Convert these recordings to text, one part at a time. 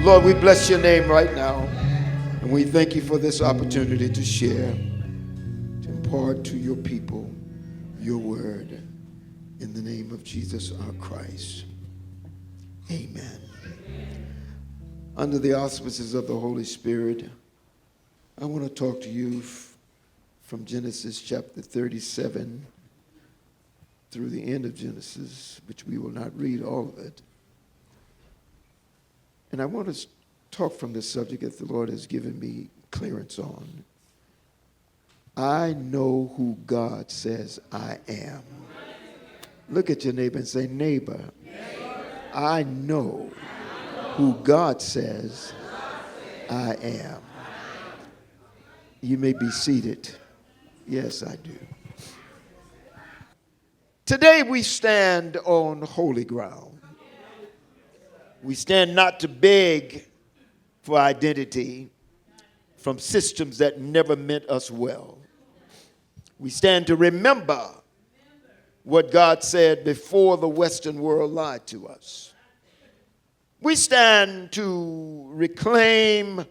Lord, we bless your name right now. And we thank you for this opportunity to share, to impart to your people your word. In the name of Jesus our Christ. Amen. Under the auspices of the Holy Spirit, I want to talk to you from Genesis chapter 37 through the end of Genesis, which we will not read all of it. And I want to talk from the subject that the Lord has given me clearance on. I know who God says I am. Look at your neighbor and say, neighbor, I know who God says I am. You may be seated. Yes, I do. Today we stand on holy ground. We stand not to beg for identity from systems that never meant us well. We stand to remember what God said before the Western world lied to us. We stand to reclaim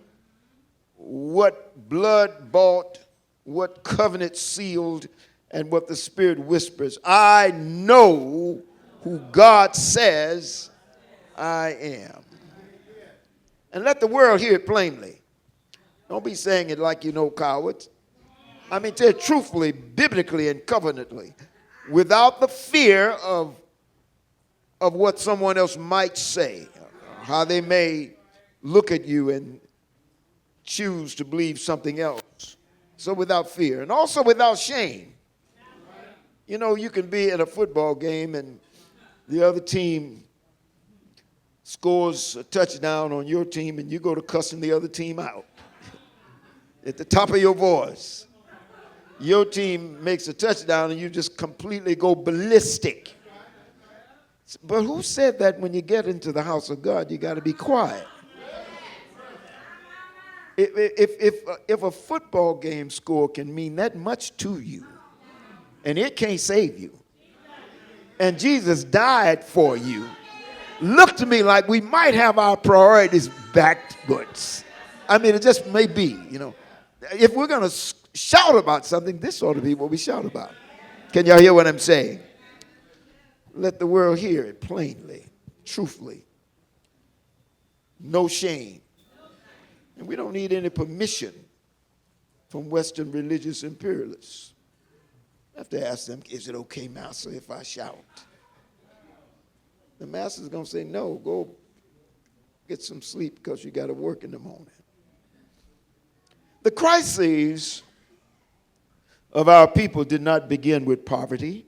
what blood bought, what covenant sealed, and what the Spirit whispers. I know who God says I am. And let the world hear it plainly. Don't be saying it like you know cowards. I mean, say it truthfully, biblically, and covenantally, without the fear of what someone else might say, how they may look at you and choose to believe something else. So without fear, and also without shame. You know, you can be in a football game and the other team scores a touchdown on your team and you go to cussing the other team out at the top of your voice. Your team makes a touchdown and you just completely go ballistic. But who said that when you get into the house of God, you got to be quiet? If a football game score can mean that much to you, and it can't save you, and Jesus died for you, look to me like we might have our priorities backwards. I mean, it just may be, you know. If we're going to shout about something, this ought to be what we shout about. Can y'all hear what I'm saying? Let the world hear it plainly, truthfully. No shame. And we don't need any permission from Western religious imperialists. I have to ask them, is it okay, Master, if I shout? The master's going to say, no, go get some sleep because you got to work in the morning. The crises of our people did not begin with poverty.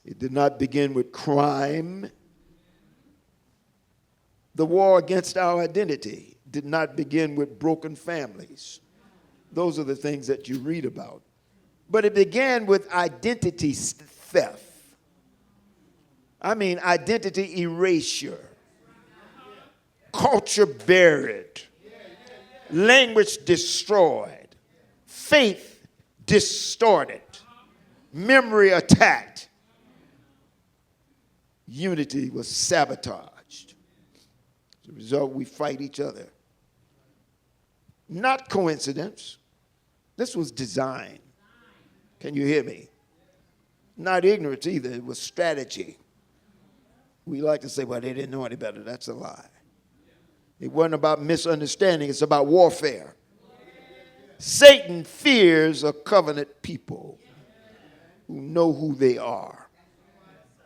It did not begin with crime. The war against our identity did not begin with broken families. Those are the things that you read about. But it began with identity theft. I mean, identity erasure, culture buried, language destroyed, faith distorted, memory attacked, unity was sabotaged. As a result, we fight each other. Not coincidence. This was design. Can you hear me? Not ignorance either. It was strategy. We like to say, well, they didn't know any better. That's a lie. It wasn't about misunderstanding. It's about warfare. Satan fears a covenant people who know who they are.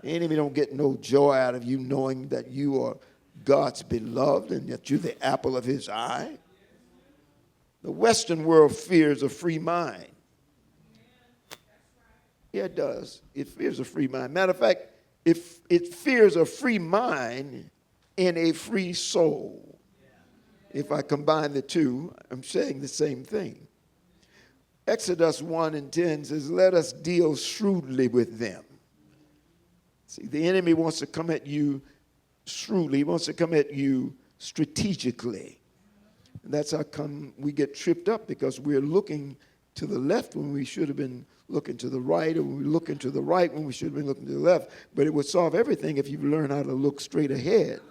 The enemy don't get no joy out of you knowing that you are God's beloved and that you're the apple of his eye. The Western world fears a free mind. Yeah, it does. It fears a free mind. Matter of fact, if it fears a free mind in a free soul. If I combine the two, I'm saying the same thing. Exodus 1:10 says, let us deal shrewdly with them. See, the enemy wants to come at you shrewdly. He wants to come at you strategically. And that's how come we get tripped up, because we're looking to the left when we should have been looking to the right, or we're looking to the right when we should have been looking to the left. But it would solve everything if you learn how to look straight ahead.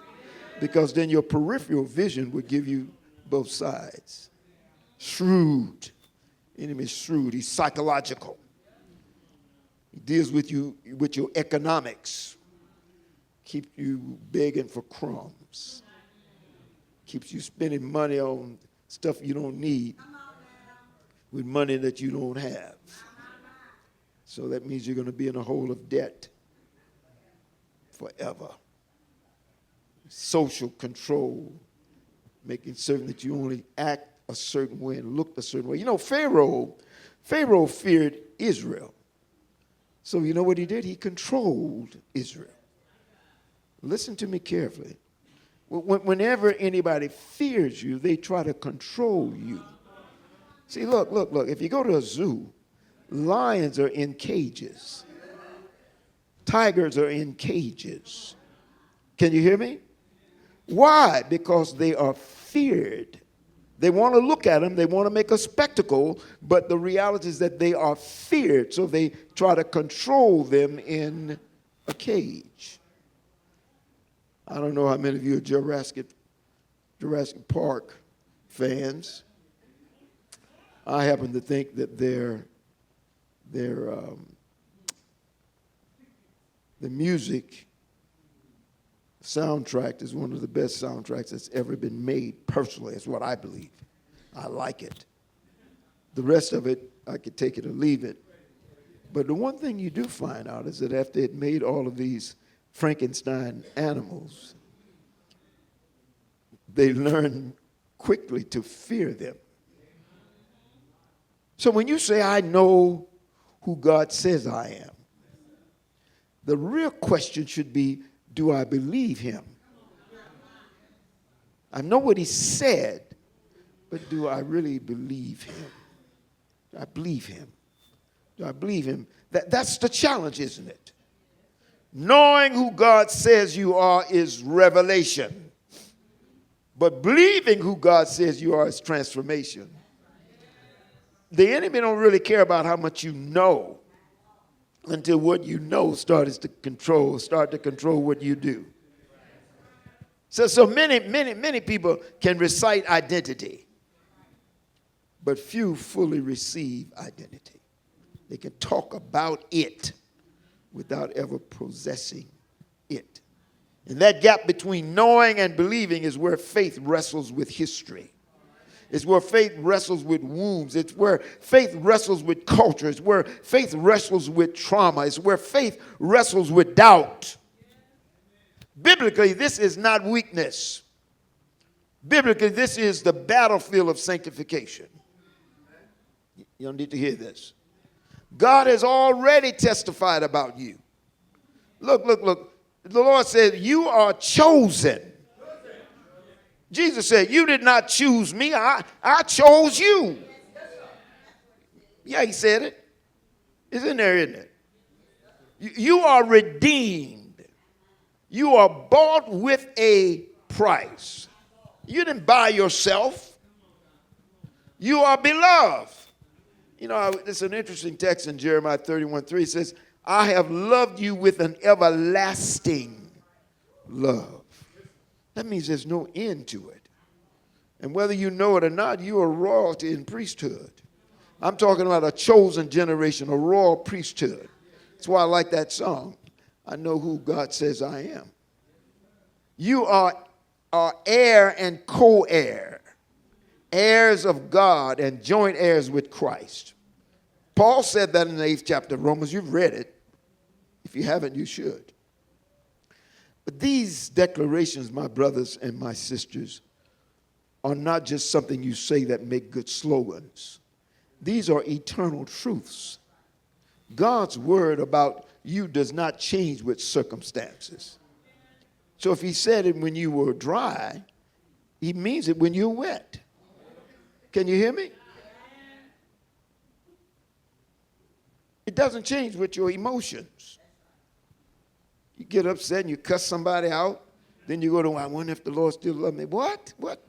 Because then your peripheral vision would give you both sides. Shrewd. Enemy is shrewd. He's psychological. He deals with you with your economics. Keeps you begging for crumbs. Keeps you spending money on stuff you don't need with money that you don't have. So that means you're going to be in a hole of debt forever. Social control, making certain that you only act a certain way and look a certain way. You know, Pharaoh feared Israel. So you know what he did? He controlled Israel. Listen to me carefully. Whenever anybody fears you, they try to control you. See, look. If you go to a zoo, lions are in cages. Tigers are in cages. Can you hear me? Why? Because they are feared. They want to look at them. They want to make a spectacle. But the reality is that they are feared. So they try to control them in a cage. I don't know how many of you are Jurassic Park fans. I happen to think that the music soundtrack is one of the best soundtracks that's ever been made. Personally, it's what I believe. I like it. The rest of it, I could take it or leave it. But the one thing you do find out is that after it made all of these Frankenstein animals, they learned quickly to fear them. So when you say, I know who God says I am, the real question should be, do I believe him? I know what he said, but do I really believe him? Do I believe him? Do I believe him? That's the challenge, isn't it? Knowing who God says you are is revelation. But believing who God says you are is transformation. The enemy don't really care about how much you know until what you know start to control what you do. So many people can recite identity, but few fully receive identity. They can talk about it without ever possessing it. And that gap between knowing and believing is where faith wrestles with history. It's where faith wrestles with wounds. It's where faith wrestles with culture. It's where faith wrestles with trauma. It's where faith wrestles with doubt. Biblically, this is not weakness. Biblically, this is the battlefield of sanctification. You don't need to hear this. God has already testified about you. Look. The Lord said, you are chosen. Jesus said, you did not choose me. I chose you. Yeah, he said it. It's in there, isn't it? You are redeemed. You are bought with a price. You didn't buy yourself. You are beloved. You know, it's an interesting text in Jeremiah 31:3. It says, I have loved you with an everlasting love. That means there's no end to it. And whether you know it or not, you are royalty and priesthood. I'm talking about a chosen generation, a royal priesthood. That's why I like that song. I know who God says I am. You are heir and co-heir, heirs of God and joint heirs with Christ. Paul said that in the 8th chapter of Romans. You've read it. If you haven't, you should. But these declarations, my brothers and my sisters, are not just something you say that make good slogans. These are eternal truths. God's word about you does not change with circumstances. So if he said it when you were dry, he means it when you're wet. Can you hear me? It doesn't change with your emotions. You get upset and you cuss somebody out. Then you go to, I wonder if the Lord still loves me. What? Let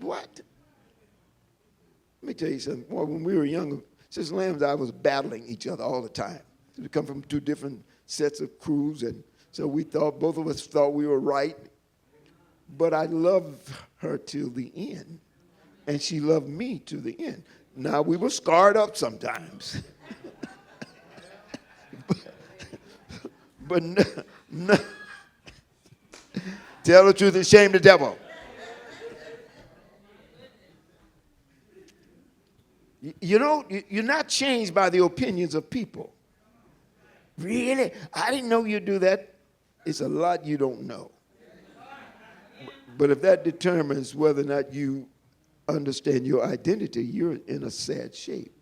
me tell you something. Boy, when we were younger, Sister Lamb and I was battling each other all the time. We come from two different sets of crews, and so both of us thought we were right. but I loved her till the end, and she loved me to the end. Now, we were scarred up sometimes. but no, tell the truth and shame the devil. You know, you're not changed by the opinions of people. Really? I didn't know you'd do that. It's a lot you don't know. But if that determines whether or not you understand your identity, you're in a sad shape.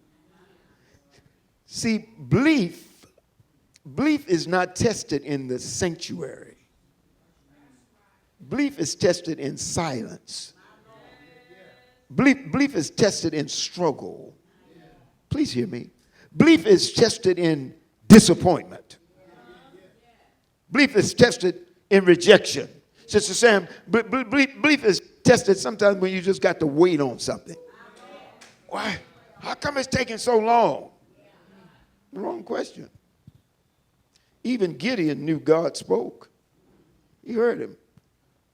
See, belief is not tested in the sanctuary. Belief is tested in silence. Belief is tested in struggle. Please hear me. Belief is tested in disappointment. Belief is tested in rejection. Sister Sam, belief is tested sometimes when you just got to wait on something. Why? How come it's taking so long? Wrong question. Even Gideon knew God spoke. He heard him.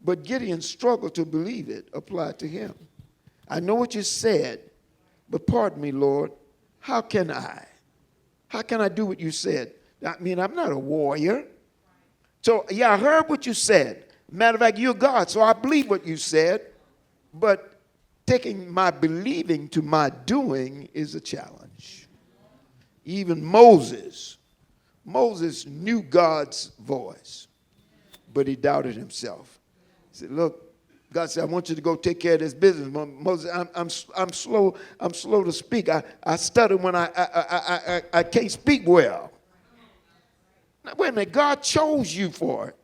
But Gideon struggled to believe it applied to him. I know what you said, but pardon me, Lord, how can I? How can I do what you said? I mean, I'm not a warrior. So, yeah, I heard what you said. Matter of fact, you're God, so I believe what you said. But taking my believing to my doing is a challenge. Even Moses knew God's voice, but he doubted himself. He said, look, God said, I want you to go take care of this business. Moses, I'm slow to speak. I stutter when I can't speak well. Now, wait a minute, God chose you for it.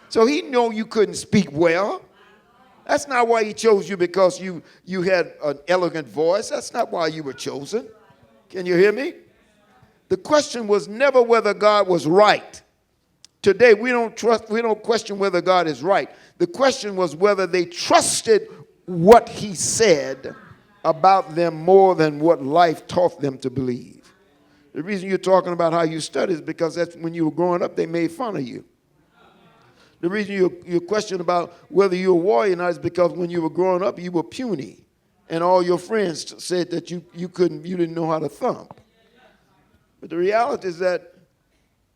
So he knew you couldn't speak well. That's not why he chose you, because you had an elegant voice. That's not why you were chosen. Can you hear me? The question was never whether God was right. Today, we don't question whether God is right. The question was whether they trusted what he said about them more than what life taught them to believe. The reason you're talking about how you study is because that's when you were growing up, they made fun of you. The reason you question about whether you're a warrior or not is because when you were growing up, you were puny. And all your friends said that you didn't know how to thump. But the reality is that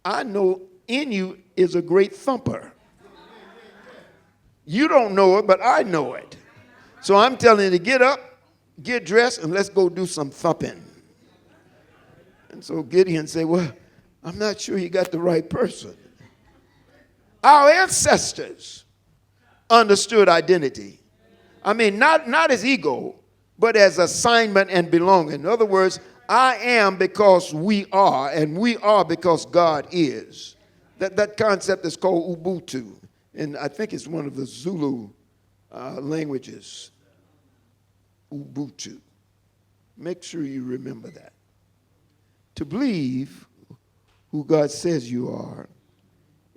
I know in you is a great thumper. You don't know it, but I know it. So I'm telling you to get up, get dressed, and let's go do some thumping. And so Gideon said, well, I'm not sure you got the right person. Our ancestors understood identity. I mean, not as ego, but as assignment and belonging. In other words, I am because we are, and we are because God is. That concept is called Ubuntu, and I think it's one of the Zulu languages. Ubuntu. Make sure you remember that. To believe who God says you are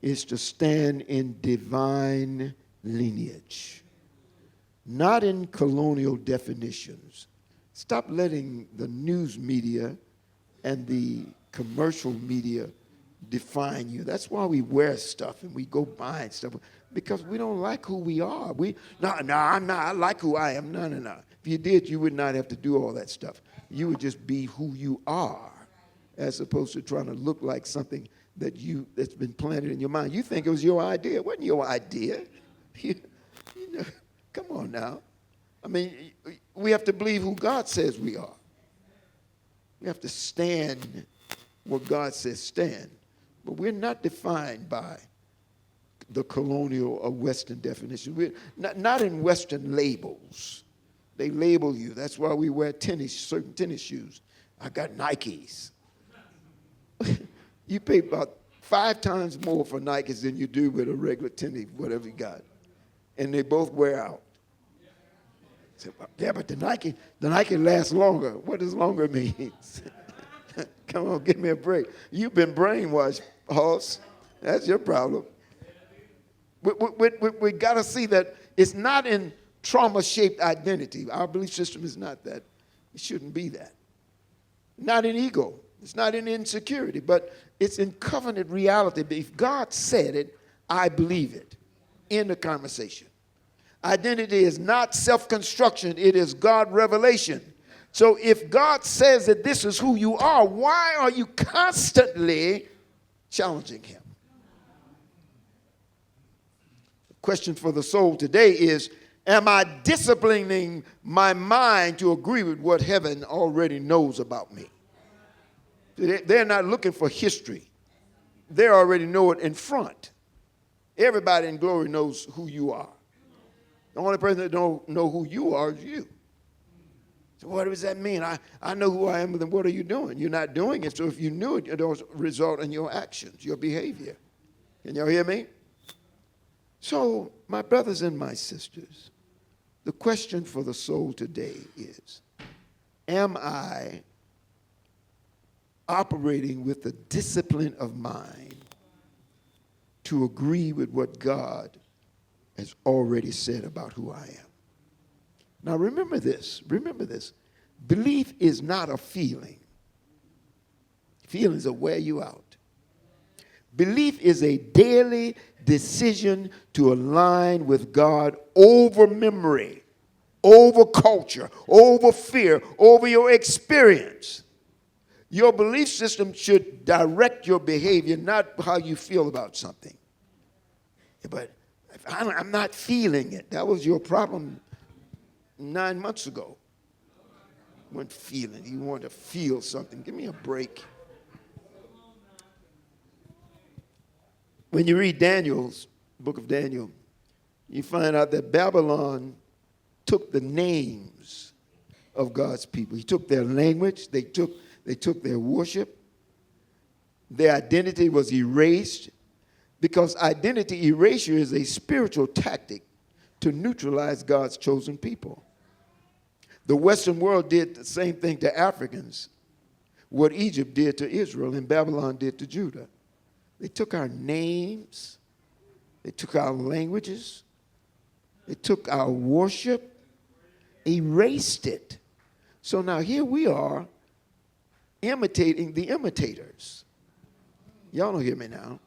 is to stand in divine lineage, not in colonial definitions. Stop letting the news media and the commercial media define you. That's why we wear stuff and we go buy stuff, because we don't like who we are. I'm not. I like who I am. No. If you did, you would not have to do all that stuff. You would just be who you are, as opposed to trying to look like something that's been planted in your mind. You think it was your idea. It wasn't your idea. Come on now. I mean, we have to believe who God says we are. We have to stand what God says stand. But we're not defined by the colonial or Western definition. We're not in Western labels. They label you. That's why we wear certain tennis shoes. I got Nikes. You pay about 5 times more for Nikes than you do with a regular tennis, whatever you got. And they both wear out. So, yeah, but the Nike lasts longer. What does longer mean? Come on, give me a break. You've been brainwashed, Hoss. That's your problem. We got to see that it's not in trauma-shaped identity. Our belief system is not that. It shouldn't be that. Not in ego. It's not in insecurity, but it's in covenant reality. If God said it, I believe it. End of conversation. Identity is not self-construction. It is God revelation. So if God says that this is who you are, why are you constantly challenging him? The question for the soul today is, am I disciplining my mind to agree with what heaven already knows about me? They're not looking for history. They already know it in front. Everybody in glory knows who you are. The only person that don't know who you are is you. So what does that mean? I know who I am, but then what are you doing? You're not doing it. So if you knew it, it will result in your actions, your behavior. Can y'all hear me? So, my brothers and my sisters, the question for the soul today is, am I operating with the discipline of mind to agree with what God has already said about who I am? Now remember this. Belief is not a feeling. Feelings will wear you out. Belief is a daily decision to align with God over memory, over culture, over fear, over your experience. Your belief system should direct your behavior, not how you feel about something. But I'm not feeling it. That was your problem 9 months ago. You weren't feeling. You want to feel something. Give me a break. When you read Daniel's book of Daniel, you find out that Babylon took the names of God's people. He took their language. They took their worship. Their identity was erased, because identity erasure is a spiritual tactic to neutralize God's chosen people. The Western world did the same thing to Africans, what Egypt did to Israel and Babylon did to Judah. They took our names, they took our languages, they took our worship, erased it. So now here we are imitating the imitators. Y'all don't hear me now.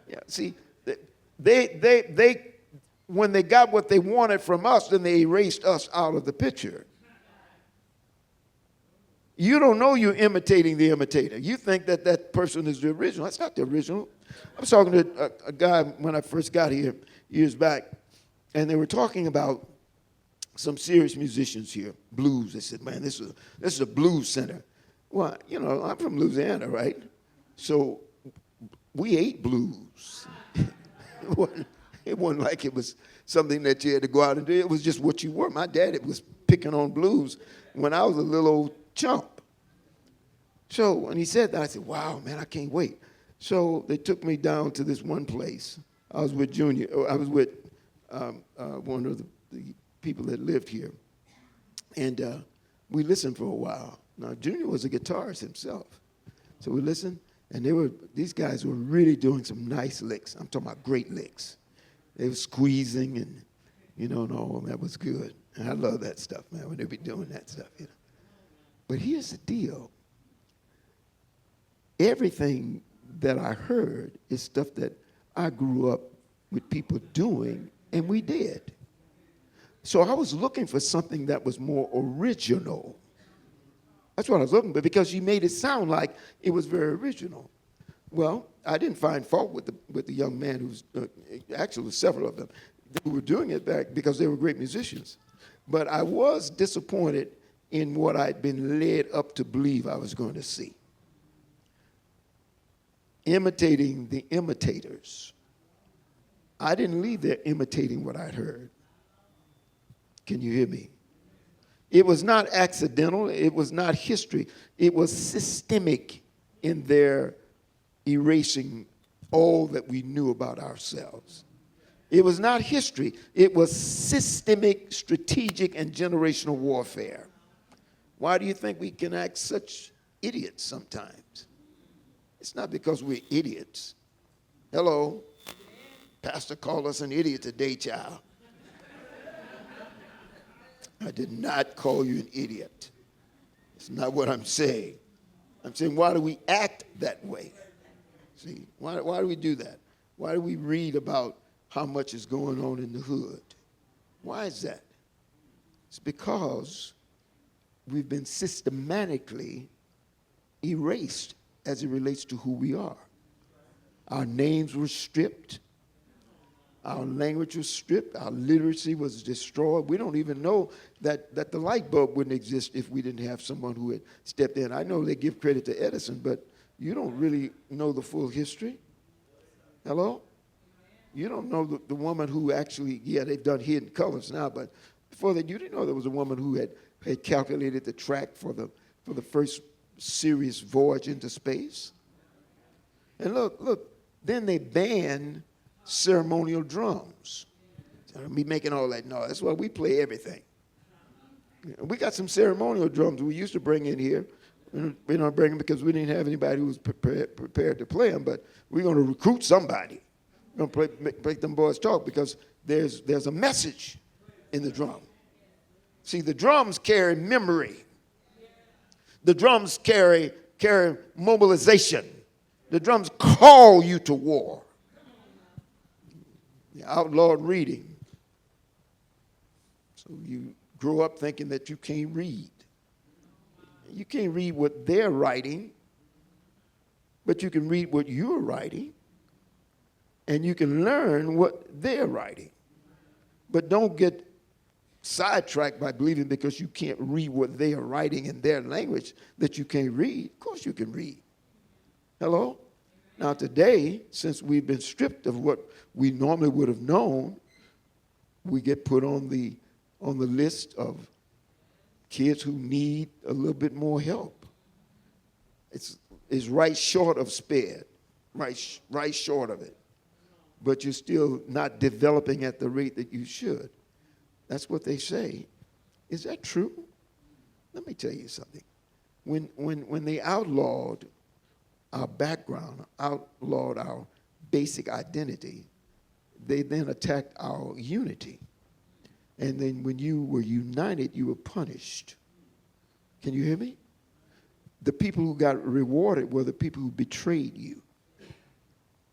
Yeah, see, they when they got what they wanted from us, then they erased us out of the picture. You don't know you're imitating the imitator. You think that that person is the original. That's not the original. I was talking to a guy when I first got here years back, and they were talking about some serious musicians here, blues. They said, man, this is a blues center. Well, you know, I'm from Louisiana, right? So we ate blues. It wasn't like it was something that you had to go out and do. It was just what you were. My daddy was picking on blues when I was a little old chump. So when he said that, I said, wow, man, I can't wait. So they took me down to this one place. I was with Junior. I was with one of the people that lived here. And we listened for a while. Now, Junior was a guitarist himself. So we listened, and these guys were really doing some nice licks. I'm talking about great licks. They were squeezing and, and all that was good. And I love that stuff, man, when they be doing that stuff, But here's the deal. Everything that I heard is stuff that I grew up with people doing, and we did. So I was looking for something that was more original. That's what I was looking for, because you made it sound like it was very original. Well, I didn't find fault with the young man who's actually several of them who were doing it back because they were great musicians. But I was disappointed in what I'd been led up to believe I was going to see. Imitating the imitators. I didn't leave there imitating what I'd heard. Can you hear me? It was not accidental. It was not history. It was systemic in their erasing all that we knew about ourselves. It was not history. It was systemic, strategic, and generational warfare. Why do you think we can act such idiots sometimes? It's not because we're idiots. Hello. Pastor called us an idiot today, child. I did not call you an idiot. It's not what I'm saying. I'm saying, why do we act that way? See, why do we do that? Why do we read about how much is going on in the hood? Why is that? It's because we've been systematically erased as it relates to who we are. Our names were stripped. Our language was stripped. Our literacy was destroyed. We don't even know that the light bulb wouldn't exist if we didn't have someone who had stepped in. I know they give credit to Edison, but you don't really know the full history. Hello? You don't know the woman who actually, they've done hidden colors now, but before that, you didn't know there was a woman who had calculated the track for the first serious voyage into space. And look, then they banned ceremonial drums. So don't be making all that noise. That's why we play everything. We got some ceremonial drums we used to bring in here. We don't bring them because we didn't have anybody who was prepared to play them, but we're going to recruit somebody. We're going to make them boys talk because there's a message in the drum. See, the drums carry memory. The drums carry mobilization. The drums call you to war. The outlawed reading. So you grow up thinking that you can't read. You can't read what they're writing, but you can read what you're writing, and you can learn what they're writing. But don't get sidetracked by believing because you can't read what they are writing in their language that you can't read. Of course you can read. Hello? Now today, since we've been stripped of what we normally would have known, we get put on the list of kids who need a little bit more help. It's right short of spared, right short of it. But you're still not developing at the rate that you should. That's what they say. Is that true? Let me tell you something. When they outlawed our background, outlawed our basic identity, they then attacked our unity. And then when you were united, you were punished. Can you hear me? The people who got rewarded were the people who betrayed you.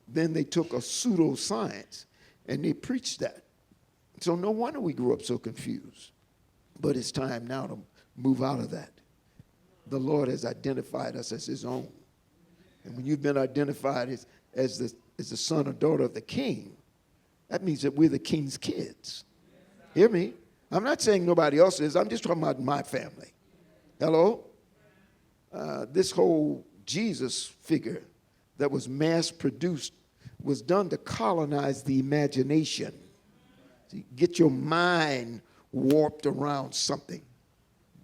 Then they took a pseudoscience and they preached that. So no wonder we grew up so confused. But it's time now to move out of that. The Lord has identified us as his own. And when you've been identified as the son or daughter of the king, that means that we're the king's kids. Hear me? I'm not saying nobody else is. I'm just talking about my family. Hello? This whole Jesus figure that was mass produced was done to colonize the imagination. See, get your mind warped around something.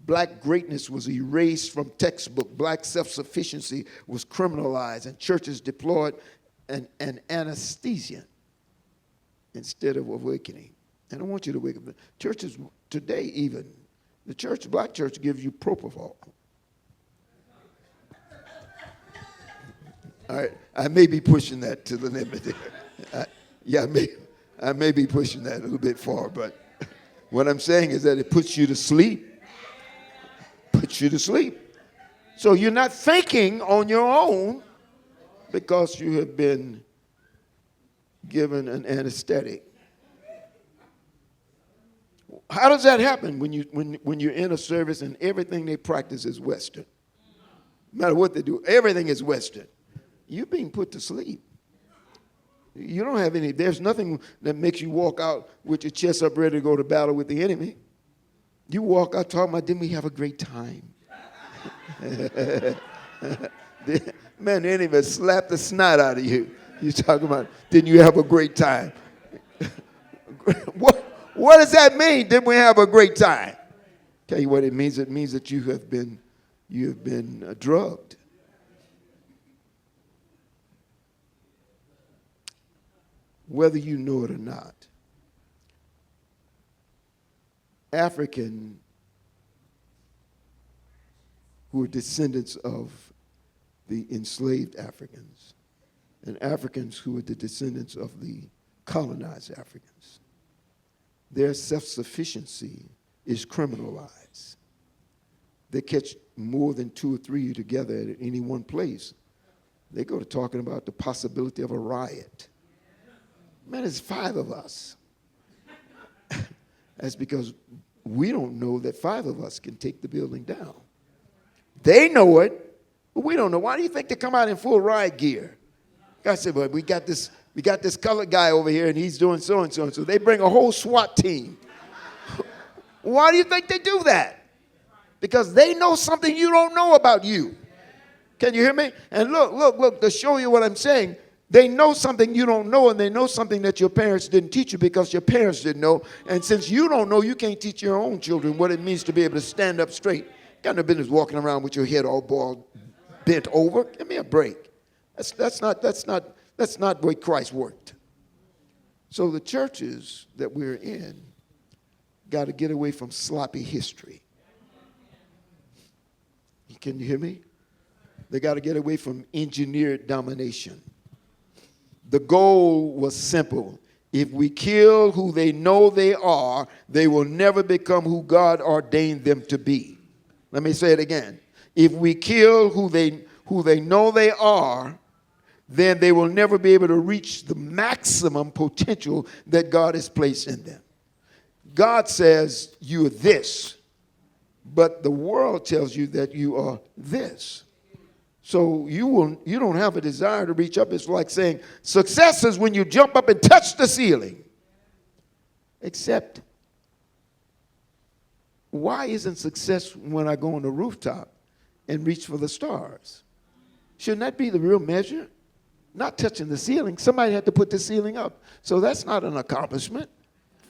Black greatness was erased from textbook. Black self-sufficiency was criminalized, and churches deployed an anesthesia instead of awakening. And I want you to wake up. Churches today even, the black church gives you propofol. All right, I may be pushing that to the limit there. I may be pushing that a little bit far, but what I'm saying is that it puts you to sleep. Puts you to sleep. So you're not thinking on your own because you have been given an anesthetic. How does that happen when you're in a service and everything they practice is Western? No matter what they do, everything is Western. You're being put to sleep. You don't have any, there's nothing that makes you walk out with your chest up ready to go to battle with the enemy. You walk out talking about, didn't we have a great time? Man, the enemy slap the snot out of you. You're talking about, didn't you have a great time? What does that mean? Didn't we have a great time? Tell you what it means. It means that you have been drugged. Whether you know it or not, African who are descendants of the enslaved Africans, and Africans who are the descendants of the colonized Africans, their self-sufficiency is criminalized. They catch more than 2 or 3 together at any one place. They go to talking about the possibility of a riot. Man, there's 5 of us. That's because we don't know that 5 of us can take the building down. They know it, but we don't know. Why do you think they come out in full riot gear? God said, well, we got this colored guy over here, and he's doing so and so and so. They bring a whole SWAT team. Why do you think they do that? Because they know something you don't know about you. Can you hear me? And look, to show you what I'm saying, they know something you don't know, and they know something that your parents didn't teach you because your parents didn't know. And since you don't know, you can't teach your own children what it means to be able to stand up straight. Got no business walking around with your head all bald, bent over. Give me a break. That's not the way Christ worked. So the churches that we're in got to get away from sloppy history. Can you hear me? They got to get away from engineered domination. The goal was simple. If we kill who they know they are, they will never become who God ordained them to be. Let me say it again. If we kill who they know they are, then they will never be able to reach the maximum potential that God has placed in them. God says you are this, but the world tells you that you are this. So you don't have a desire to reach up. It's like saying success is when you jump up and touch the ceiling. Except, why isn't success when I go on the rooftop and reach for the stars? Shouldn't that be the real measure? Not touching the ceiling. Somebody had to put the ceiling up. So that's not an accomplishment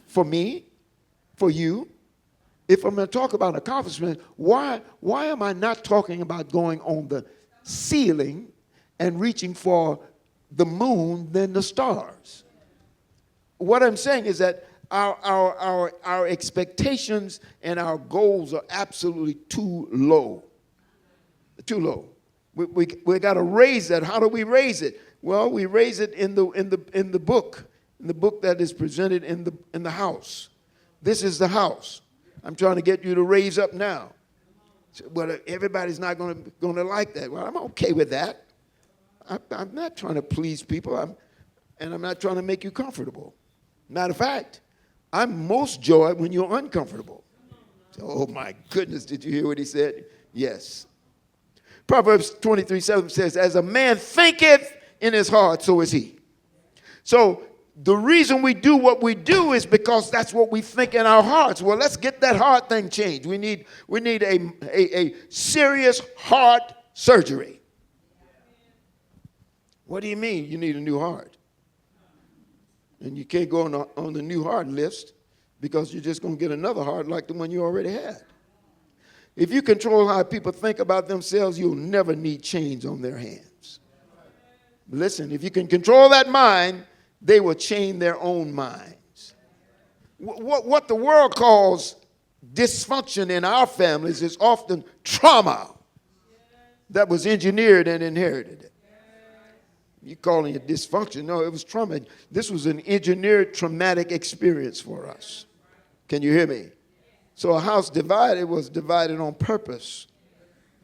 for me, for you. If I'm going to talk about accomplishment, why am I not talking about going on the ceiling and reaching for the moon than the stars? What I'm saying is that our expectations and our goals are absolutely too low. Too low. We got to raise that. How do we raise it? Well, we raise it in the book that is presented in the house. This is the house. I'm trying to get you to raise up now. But everybody's not going to like that. Well, I'm okay with that. I'm not trying to please people, and I'm not trying to make you comfortable. Matter of fact, I'm most joy when you're uncomfortable. So, oh my goodness, did you hear what he said? Yes. Proverbs 23:7 says, as a man thinketh in his heart, so is he. So the reason we do what we do is because that's what we think in our hearts. Well, let's get that heart thing changed. We need a serious heart surgery. What do you mean you need a new heart? And you can't go on the new heart list because you're just going to get another heart like the one you already had. If you control how people think about themselves, you'll never need chains on their hands. Listen, if you can control that mind, they will chain their own minds. What the world calls dysfunction in our families is often trauma that was engineered and inherited. You're calling it dysfunction. No, it was trauma. This was an engineered traumatic experience for us. Can you hear me? So a house divided was divided on purpose.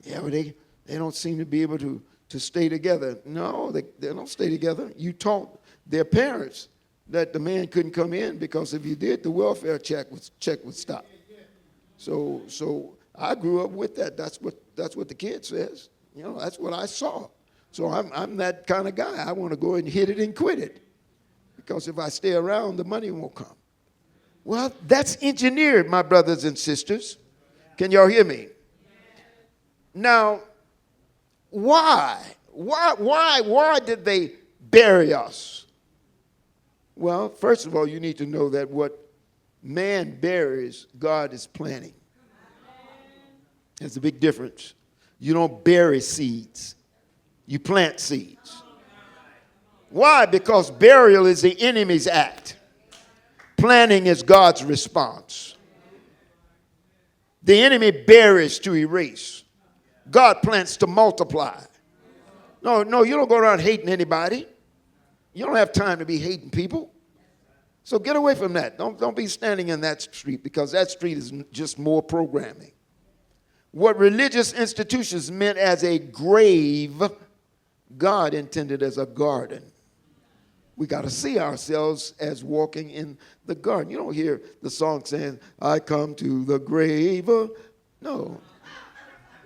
Yeah, but they don't seem to be able to stay together. No, they don't stay together. You taught their parents that the man couldn't come in because if you did, the welfare check would stop. So I grew up with that. That's what the kid says. You know, that's what I saw. So I'm that kind of guy. I want to go and hit it and quit it because if I stay around, the money won't come. Well, that's engineered, my brothers and sisters. Can y'all hear me? Now, why? Why did they bury us? Well, first of all, you need to know that what man buries, God is planting. There's a big difference. You don't bury seeds. You plant seeds. Why? Because burial is the enemy's act. Planting is God's response. The enemy buries to erase. God plants to multiply. No, you don't go around hating anybody. You don't have time to be hating people. So get away from that. Don't be standing in that street because that street is just more programming. What religious institutions meant as a grave, God intended as a garden. We got to see ourselves as walking in the garden. You don't hear the song saying, I come to the grave. No,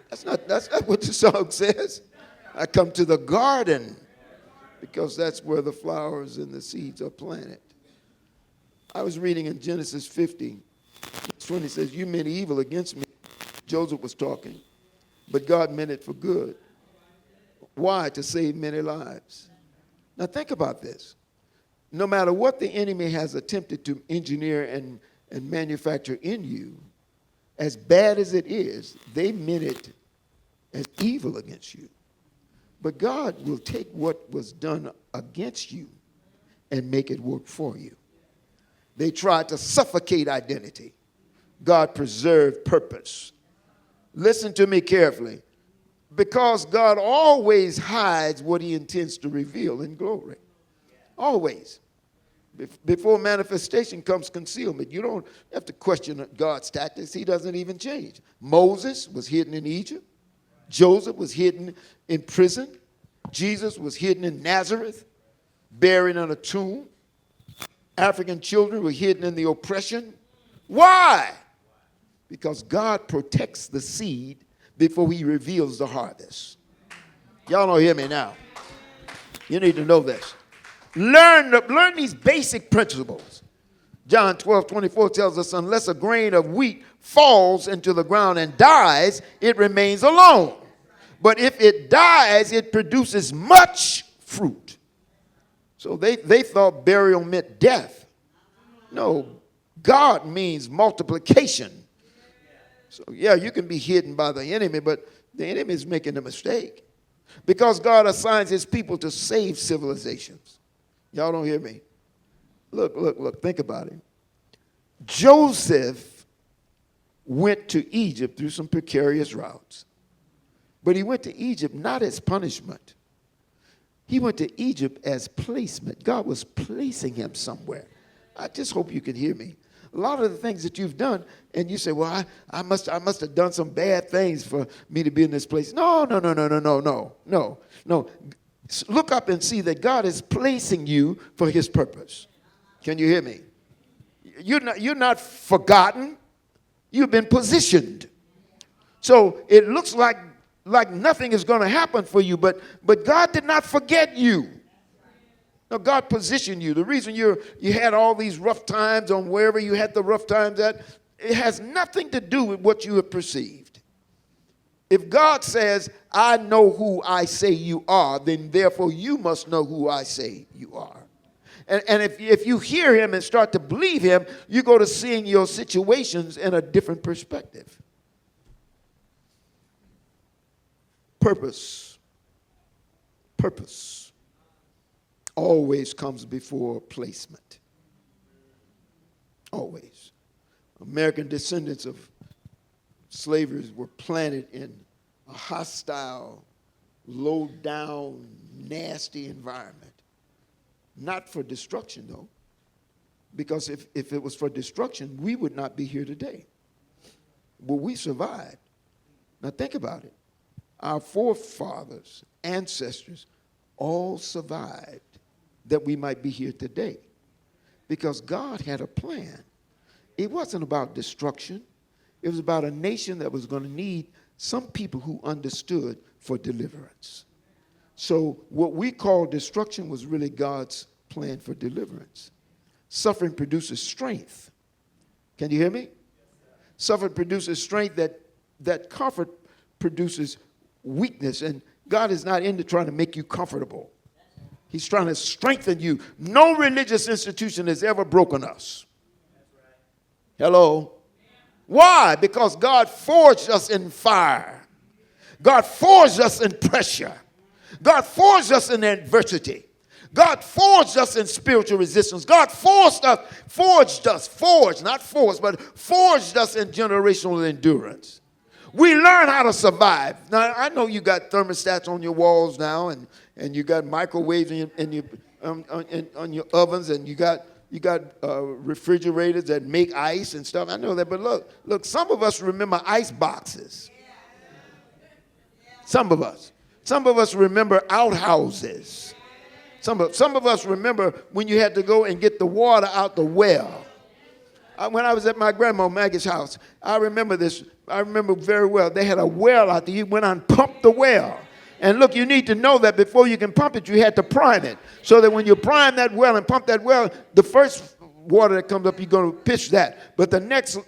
that's not what the song says. I come to the garden because that's where the flowers and the seeds are planted. I was reading in Genesis 50, verse 20 says, you meant evil against me. Joseph was talking, but God meant it for good. Why? To save many lives. Now think about this. No matter what the enemy has attempted to engineer and manufacture in you, as bad as it is, they meant it as evil against you. But God will take what was done against you and make it work for you. They tried to suffocate identity. God preserved purpose. Listen to me carefully. Because God always hides what he intends to reveal in glory. Always. Before manifestation comes concealment. You don't have to question God's tactics. He doesn't even change. Moses was hidden in Egypt. Joseph was hidden in prison. Jesus was hidden in Nazareth, buried in a tomb. African children were hidden in the oppression. Why? Because God protects the seed before he reveals the harvest. Y'all don't hear me now. You need to know this. Learn these basic principles. John 12:24 tells us, unless a grain of wheat falls into the ground and dies, it remains alone. But if it dies, it produces much fruit. So they thought burial meant death. No, God means multiplication. So yeah, you can be hidden by the enemy, but the enemy is making a mistake. Because God assigns his people to save civilizations. Y'all don't hear me? Look, think about it. Joseph went to Egypt through some precarious routes. But he went to Egypt not as punishment. He went to Egypt as placement. God was placing him somewhere. I just hope you can hear me. A lot of the things that you've done, and you say, well, I must have done some bad things for me to be in this place. No. Look up and see that God is placing you for his purpose. Can you hear me? You're not forgotten. You've been positioned. So it looks like nothing is going to happen for you, but God did not forget you. No, God positioned you. The reason you had all these rough times on wherever you had the rough times at, it has nothing to do with what you have perceived. If God says, I know who I say you are, then therefore you must know who I say you are. And if you hear him and start to believe him, you go to seeing your situations in a different perspective. Purpose always comes before placement. Always. American descendants of slavers were planted in a hostile, low-down, nasty environment. Not for destruction, though. Because if it was for destruction, we would not be here today. But we survived. Now think about it. Our forefathers, ancestors, all survived that we might be here today. Because God had a plan. It wasn't about destruction. It was about a nation that was going to need some people who understood for deliverance. So what we call destruction was really God's plan for deliverance. Suffering produces strength. Can you hear me? Suffering produces strength. That comfort produces weakness. And God is not into trying to make you comfortable. He's trying to strengthen you. No religious institution has ever broken us. Hello? Why? Because God forged us in fire. God forged us in pressure. God forged us in adversity. God forged us in spiritual resistance. God forged us in generational endurance. We learn how to survive. Now, I know you got thermostats on your walls now, and you got microwaves on your ovens, and you got refrigerators that make ice and stuff. I know that, but look, some of us remember ice boxes. Some of us remember outhouses. Some of us remember when you had to go and get the water out the well. When I was at my grandma Maggie's house, I remember this. I remember very well. They had a well out there. You went on and pumped the well. And look, you need to know that before you can pump it, you had to prime it. So that when you prime that well and pump that well, the first water that comes up, you're going to pitch that. But the next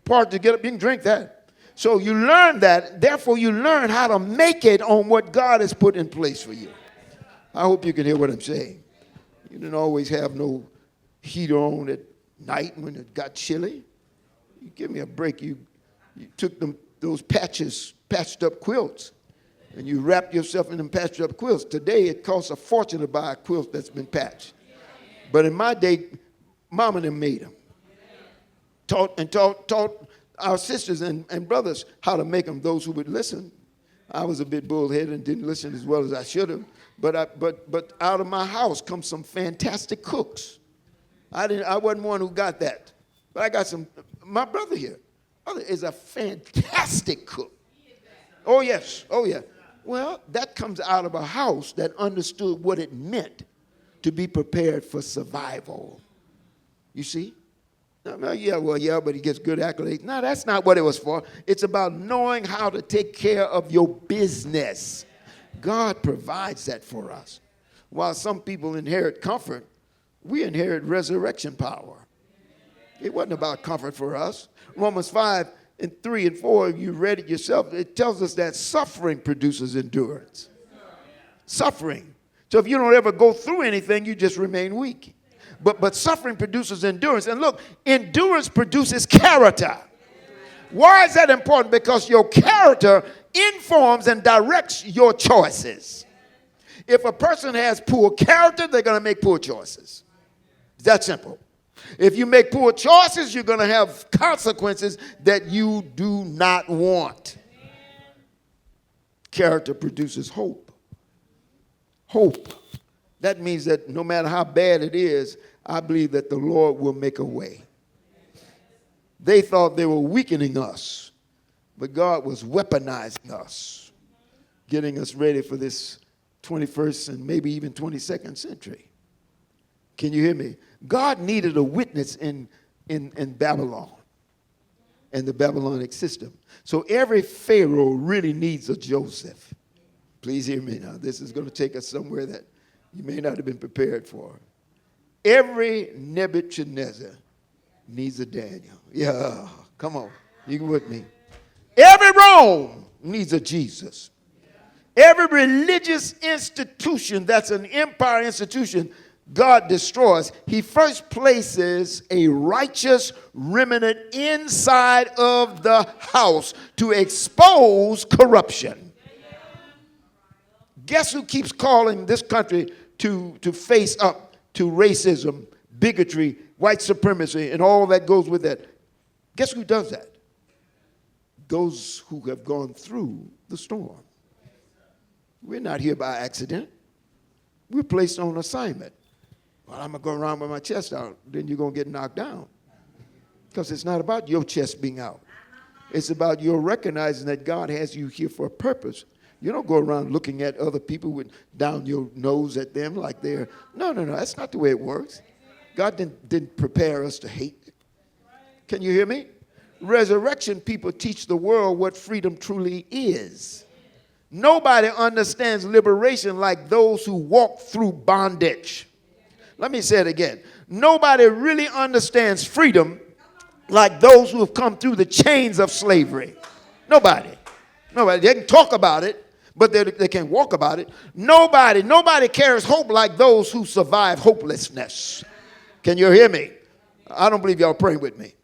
part to get up, you can drink that. So you learn that. Therefore, you learn how to make it on what God has put in place for you. I hope you can hear what I'm saying. You didn't always have no heater on at night when it got chilly. You give me a break. You took those patched up quilts, and you wrapped yourself in them patched up quilts. Today, it costs a fortune to buy a quilt that's been patched. But in my day, Mom and them made them. Taught our sisters and brothers how to make them, those who would listen. I was a bit bullheaded and didn't listen as well as I should have. But out of my house comes some fantastic cooks. I wasn't one who got that. But I got some, my brother here. Brother is a fantastic cook. Oh, yes. Oh, yeah. Well, that comes out of a house that understood what it meant to be prepared for survival. You see? But he gets good accolades. No, that's not what it was for. It's about knowing how to take care of your business. God provides that for us. While some people inherit comfort, we inherit resurrection power. It wasn't about comfort for us. Romans 5:3-4, you read it yourself. It tells us that suffering produces endurance. Suffering. So if you don't ever go through anything, you just remain weak. But suffering produces endurance. And look, endurance produces character. Why is that important? Because your character informs and directs your choices. If a person has poor character, they're going to make poor choices. It's that simple. If you make poor choices, you're going to have consequences that you do not want. Character produces hope. Hope. That means that no matter how bad it is, I believe that the Lord will make a way. They thought they were weakening us, but God was weaponizing us, getting us ready for this 21st and maybe even 22nd century. Can you hear me? God needed a witness in Babylon and the Babylonic system. So every Pharaoh really needs a Joseph. Please hear me now. This is going to take us somewhere that you may not have been prepared for. Every Nebuchadnezzar needs a Daniel. Yeah, come on. You with me? Every Rome needs a Jesus. Every religious institution that's an empire institution God destroys, he first places a righteous remnant inside of the house to expose corruption. Guess who keeps calling this country to face up to racism, bigotry, white supremacy, and all that goes with that? Guess who does that? Those who have gone through the storm. We're not here by accident. We're placed on assignment. Well, I'm going to go around with my chest out. Then you're going to get knocked down. Because it's not about your chest being out. It's about your recognizing that God has you here for a purpose. You don't go around looking at other people with down your nose at them like they're... No. That's not the way it works. God didn't prepare us to hate. Can you hear me? Resurrection people teach the world what freedom truly is. Nobody understands liberation like those who walk through bondage. Let me say it again. Nobody really understands freedom like those who have come through the chains of slavery. Nobody. They can talk about it, but they can't walk about it. Nobody carries hope like those who survive hopelessness. Can you hear me? I don't believe y'all praying with me.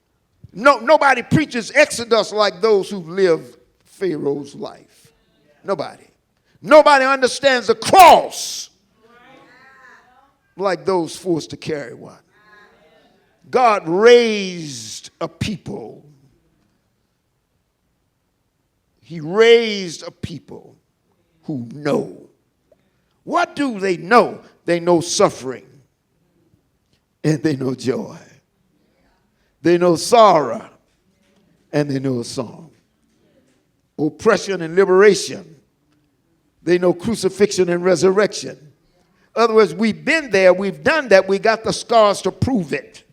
Nobody preaches exodus like those who live Pharaoh's life. Nobody understands the cross like those forced to carry one. God raised a people. He raised a people who know. What do they know? They know suffering and they know joy. They know sorrow and they know a song. Oppression and liberation. They know crucifixion and resurrection. In other words, we've been there, we've done that, we got the scars to prove it.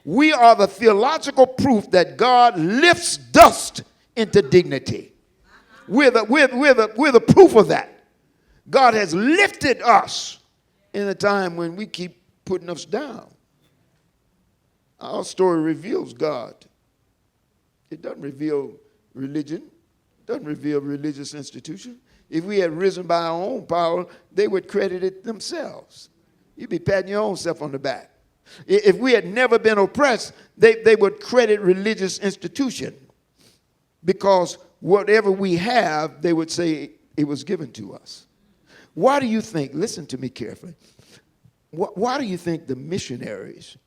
We are the theological proof that God lifts dust into dignity. We're the proof of that. God has lifted us in a time when we keep putting us down. Our story reveals God. It doesn't reveal religion. It doesn't reveal religious institution. If we had risen by our own power, they would credit it themselves. You'd be patting your own self on the back. If we had never been oppressed, they would credit religious institution, because whatever we have, they would say it was given to us. Why do you think, listen to me carefully, why do you think the missionaries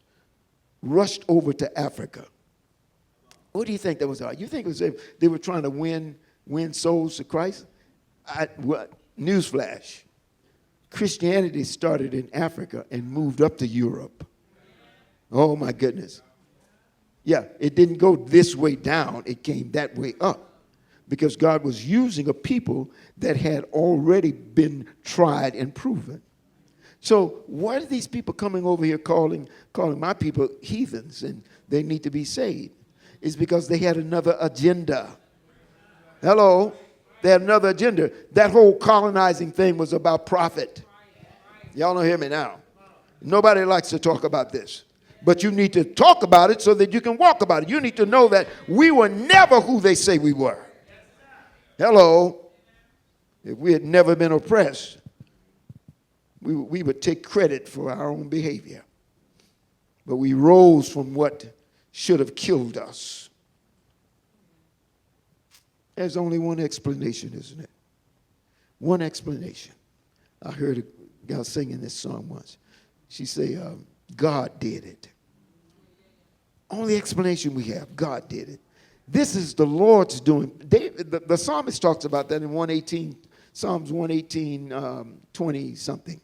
rushed over to Africa? What do you think that was about? You think it was they were trying to win souls to Christ? Newsflash. Christianity started in Africa and moved up to Europe. Oh, my goodness. Yeah, it didn't go this way down. It came that way up, because God was using a people that had already been tried and proven. So why are these people coming over here calling my people heathens and they need to be saved? It's because they had another agenda. Hello? They had another agenda. That whole colonizing thing was about profit. Y'all don't hear me now. Nobody likes to talk about this. But you need to talk about it so that you can walk about it. You need to know that we were never who they say we were. Hello? If we had never been oppressed, we would take credit for our own behavior. But we rose from what should have killed us. There's only one explanation, isn't it? One explanation. I heard a gal singing this song once. She said, God did it. Only explanation we have, God did it. This is the Lord's doing. The psalmist talks about that in 118, Psalms 118, 20 something.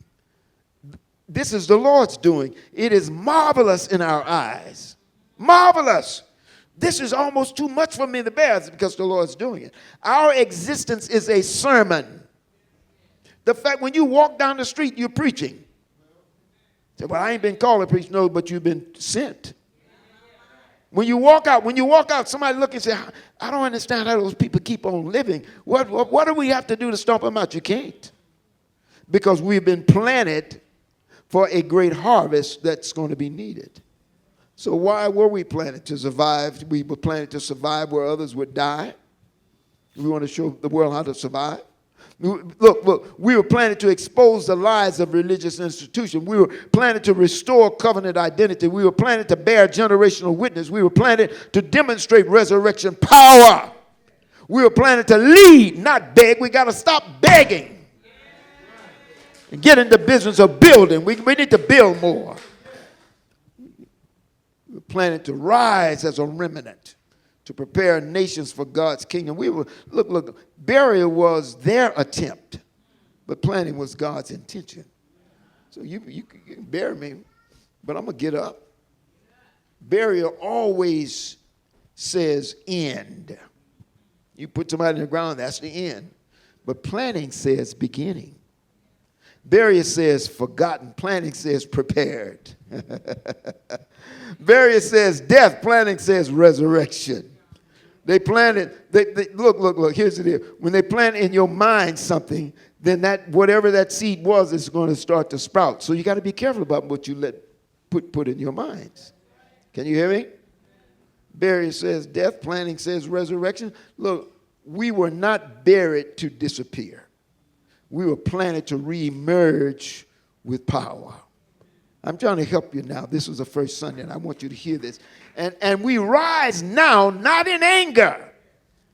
This is the Lord's doing. It is marvelous in our eyes. Marvelous. This is almost too much for me to bear because the Lord's doing it. Our existence is a sermon. The fact when you walk down the street, you're preaching. Say, well, I ain't been called to preach. No, but you've been sent. When you walk out, somebody look and say, I don't understand how those people keep on living. What do we have to do to stomp them out? You can't. Because we've been planted for a great harvest that's going to be needed. So why were we planted? To survive. We were planted to survive where others would die. We want to show the world how to survive. Look, we were planted to expose the lies of religious institutions. We were planted to restore covenant identity. We were planted to bear generational witness. We were planted to demonstrate resurrection power. We were planted to lead, not beg. We got to stop begging and get in the business of building. We need to build more. We were planted to rise as a remnant, to prepare nations for God's kingdom. We were, look, burial was their attempt, but planting was God's intention. So you can bury me, but I'm going to get up. Burial always says end. You put somebody in the ground, that's the end. But planting says beginning. Burial says forgotten. Planting says prepared. Burial says death. Planting says resurrection. They planted, look, here's the deal. When they plant in your mind something, then that whatever that seed was is going to start to sprout. So you got to be careful about what you put in your minds. Can you hear me? Burial says death, planting says resurrection. Look, we were not buried to disappear. We were planted to reemerge with power. I'm trying to help you now. This was the first Sunday, and I want you to hear this. And we rise now, not in anger.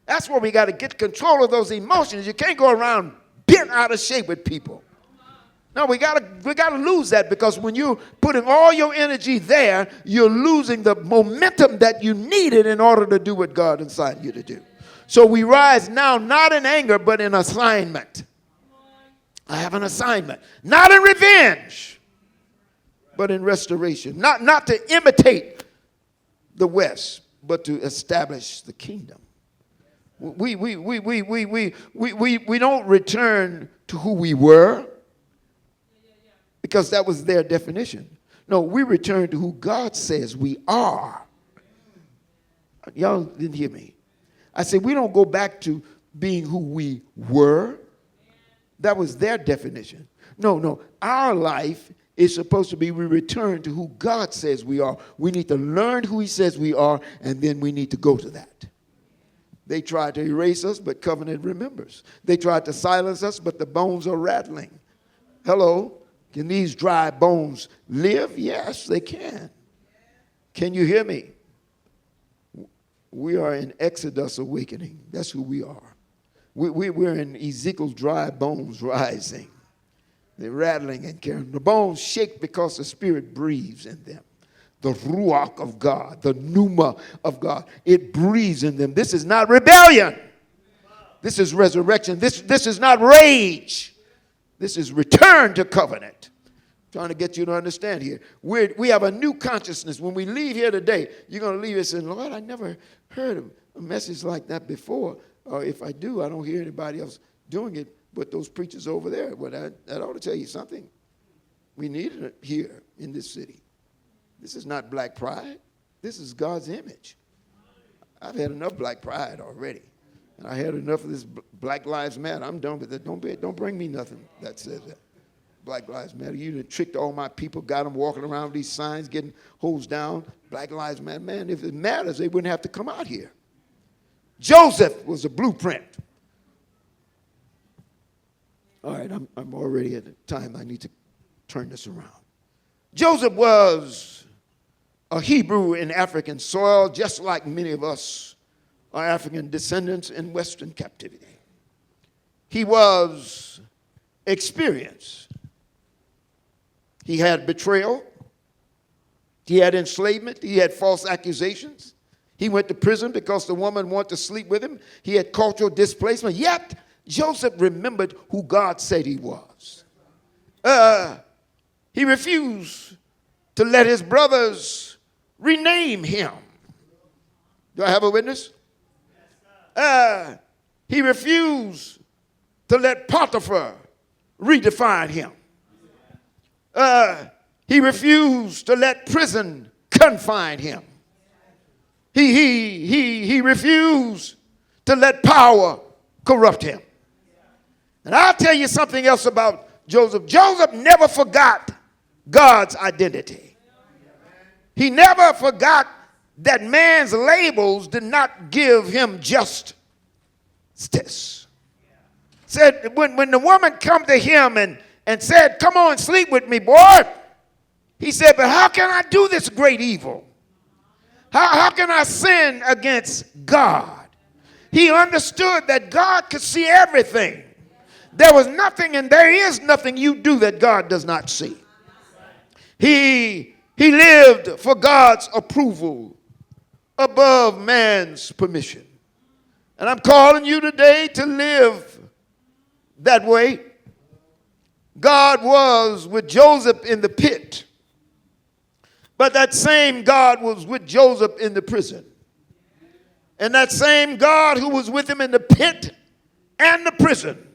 That's where we got to get control of those emotions. You can't go around bent out of shape with people. No, we got to lose that, because when you're putting all your energy there, you're losing the momentum that you needed in order to do what God designed you to do. So we rise now, not in anger, but in assignment. I have an assignment. Not in revenge, but in restoration. Not to imitate the West, but to establish the kingdom. We don't return to who we were. because that was their definition. No, we return to who God says we are. Y'all didn't hear me. I said we don't go back to being who we were. That was their definition. No. Our life is supposed to be we return to who God says we are. We need to learn who he says we are, and then we need to go to that. They tried to erase us, but covenant remembers. They tried to silence us, but the bones are rattling. Hello? Can these dry bones live? Yes, they can. Can you hear me? We are in Exodus awakening. That's who we are. We're in Ezekiel's dry bones rising. They're rattling and carrying. The bones shake because the Spirit breathes in them. The Ruach of God, the Pneuma of God, it breathes in them. This is not rebellion. This is resurrection. This is not rage. This is return to covenant. I'm trying to get you to understand here. We have a new consciousness. When we leave here today, you're going to leave here saying, Lord, I never heard a message like that before. Or if I do, I don't hear anybody else doing it but those preachers over there. Well, that ought to tell you something. We need it here in this city. This is not black pride. This is God's image. I've had enough black pride already. And I had enough of this Black Lives Matter. I'm done with it. Don't bring me nothing that says that. Black Lives Matter. You done tricked all my people, got them walking around with these signs, getting hosed down. Black Lives Matter. Man, if it matters, they wouldn't have to come out here. Joseph was a blueprint. All right, I'm already at the time I need to turn this around. Joseph was a Hebrew in African soil, just like many of us are African descendants in Western captivity. He was experienced. He had betrayal. He had enslavement. He had false accusations. He went to prison because the woman wanted to sleep with him. He had cultural displacement. Yet, Joseph remembered who God said he was. He refused to let his brothers rename him. Do I have a witness? He refused to let Potiphar redefine him. He refused to let prison confine him. He refused to let power corrupt him. And I'll tell you something else about Joseph. Joseph never forgot God's identity. He never forgot that man's labels did not give him justice. Said when the woman come to him and said, come on, sleep with me, boy. He said, but how can I do this great evil? How can I sin against God? He understood that God could see everything. There was nothing and there is nothing you do that God does not see. He lived for God's approval above man's permission. And I'm calling you today to live that way. God was with Joseph in the pit, but that same God was with Joseph in the prison. And that same God who was with him in the pit and the prison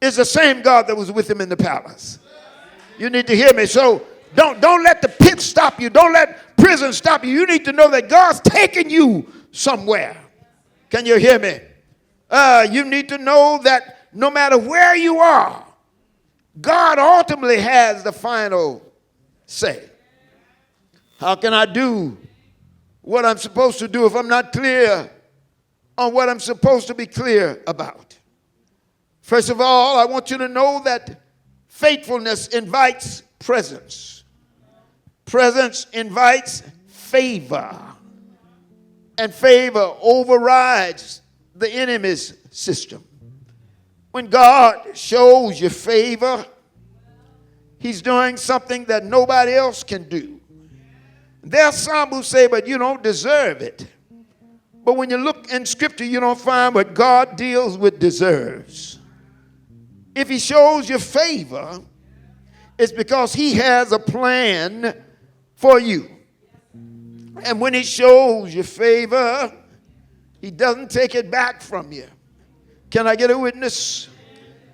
is the same God that was with him in the palace. You need to hear me. So don't let the pit stop you. Don't let prison stop you. You need to know that God's taking you somewhere. Can you hear me? You need to know that no matter where you are, God ultimately has the final say. How can I do what I'm supposed to do if I'm not clear on what I'm supposed to be clear about? First of all, I want you to know that faithfulness invites presence. Presence invites favor. And favor overrides the enemy's system. When God shows you favor, he's doing something that nobody else can do. There are some who say, but you don't deserve it. But when you look in Scripture, you don't find what God deals with deserves. If he shows you favor, it's because he has a plan for you. And when he shows you favor, he doesn't take it back from you. Can I get a witness?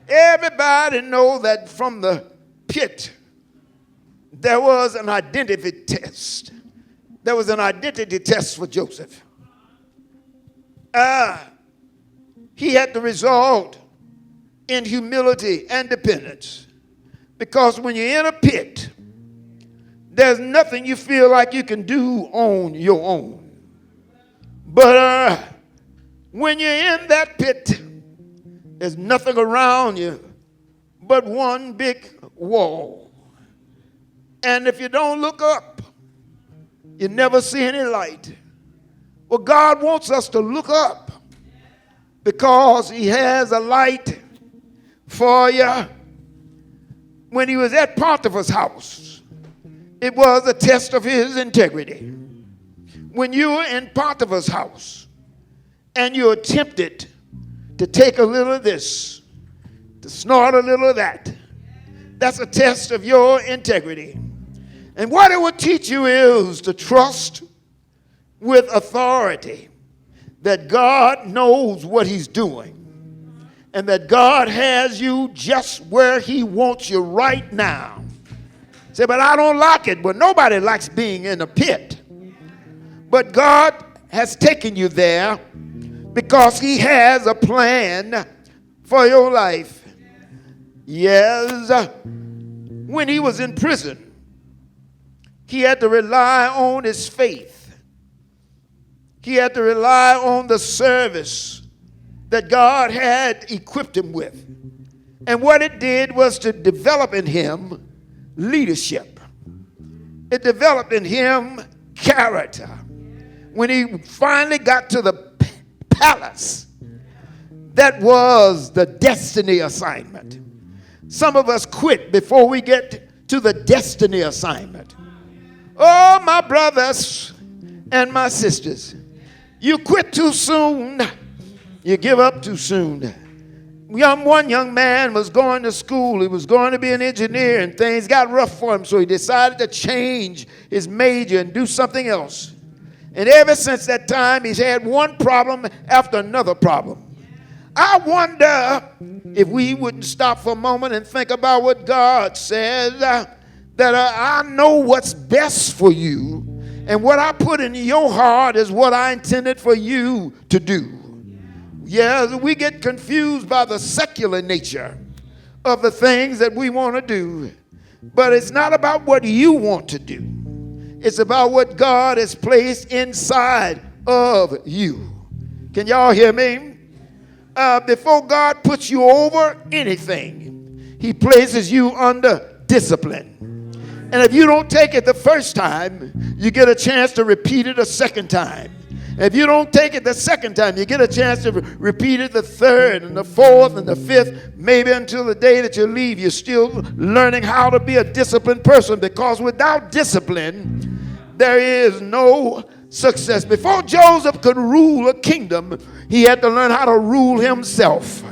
Everybody know that from the pit there was an identity test. There was an identity test for Joseph. He had to result in humility and dependence. Because when you're in a pit, there's nothing you feel like you can do on your own. But when you're in that pit, there's nothing around you but one big wall. And if you don't look up, you never see any light. Well, God wants us to look up because he has a light for you. When he was at Potiphar's house, it was a test of his integrity. When you were in Potiphar's house and you attempted to take a little of this, to snort a little of that, that's a test of your integrity. And what it will teach you is to trust with authority that God knows what he's doing and that God has you just where he wants you right now. Say, but I don't like it. Well, nobody likes being in a pit. But God has taken you there because he has a plan for your life. Yes, when he was in prison, he had to rely on his faith. He had to rely on the service that God had equipped him with. And what it did was to develop in him leadership. It developed in him character. When he finally got to the palace, that was the destiny assignment. Some of us quit before we get to the destiny assignment. Oh, my brothers and my sisters, you quit too soon. You give up too soon. One young man was going to school. He was going to be an engineer, and things got rough for him, so he decided to change his major and do something else. And ever since that time, he's had one problem after another problem. I wonder if we wouldn't stop for a moment and think about what God says, that I know what's best for you, and what I put in your heart is what I intended for you to do. Yeah, we get confused by the secular nature of the things that we want to do, but it's not about what you want to do. It's about what God has placed inside of you. Can y'all hear me? Before God puts you over anything, he places you under discipline. And if you don't take it the first time, you get a chance to repeat it a second time. If you don't take it the second time, you get a chance to repeat it the third and the fourth and the fifth, maybe until the day that you leave. You're still learning how to be a disciplined person, because without discipline, there is no success. Before Joseph could rule a kingdom, he had to learn how to rule himself.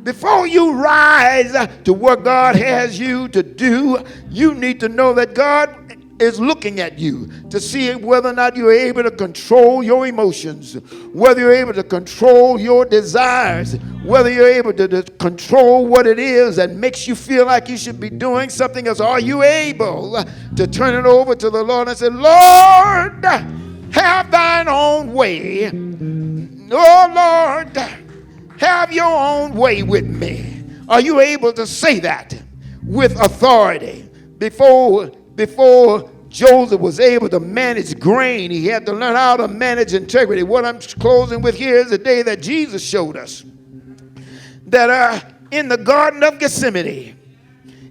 Before you rise to what God has you to do, you need to know that God is looking at you to see whether or not you're able to control your emotions, whether you're able to control your desires, whether you're able to control what it is that makes you feel like you should be doing something else. Are you able to turn it over to the Lord and say, Lord, have thine own way. Oh, Lord, have your own way with me. Are you able to say that with authority? Before Joseph was able to manage grain, he had to learn how to manage integrity. What I'm closing with here is the day that Jesus showed us that in the Garden of Gethsemane,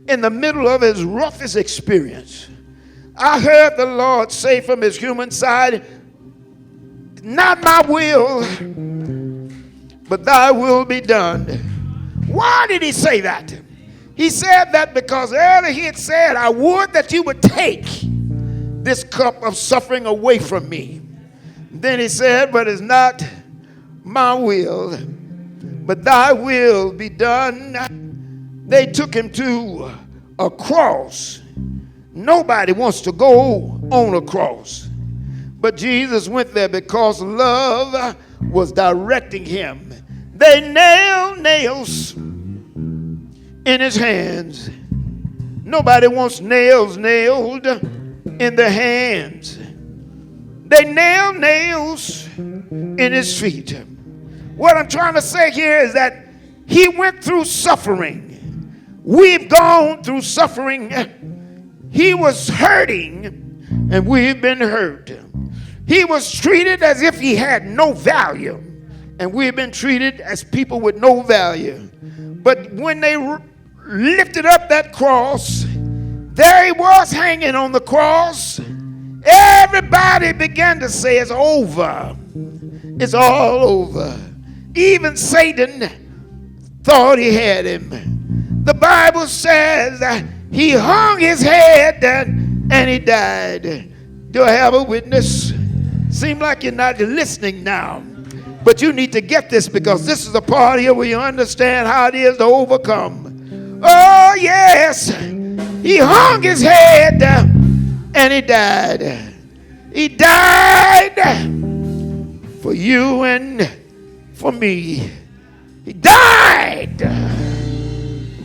in the middle of his roughest experience, I heard the Lord say from his human side, not my will, but thy will be done. Why did he say that? He said that because earlier he had said, I would that you would take this cup of suffering away from me. Then he said, but it's not my will, but thy will be done. They took him to a cross. Nobody wants to go on a cross. But Jesus went there because love was directing him. They nailed nails in his hands. Nobody wants nails nailed in their hands. They nailed nails in his feet. What I'm trying to say here is that he went through suffering. We've gone through suffering. He was hurting, and we've been hurt. He was treated as if he had no value, and we've been treated as people with no value. But when they lifted up that cross, there he was hanging on the cross. Everybody began to say, it's over. It's all over. Even Satan thought he had him. The Bible says that he hung his head and he died. Do I have a witness? Seems like you're not listening now. But you need to get this, because this is the part here where you understand how it is to overcome. Oh, yes. He hung his head and he died. He died for you and for me. He died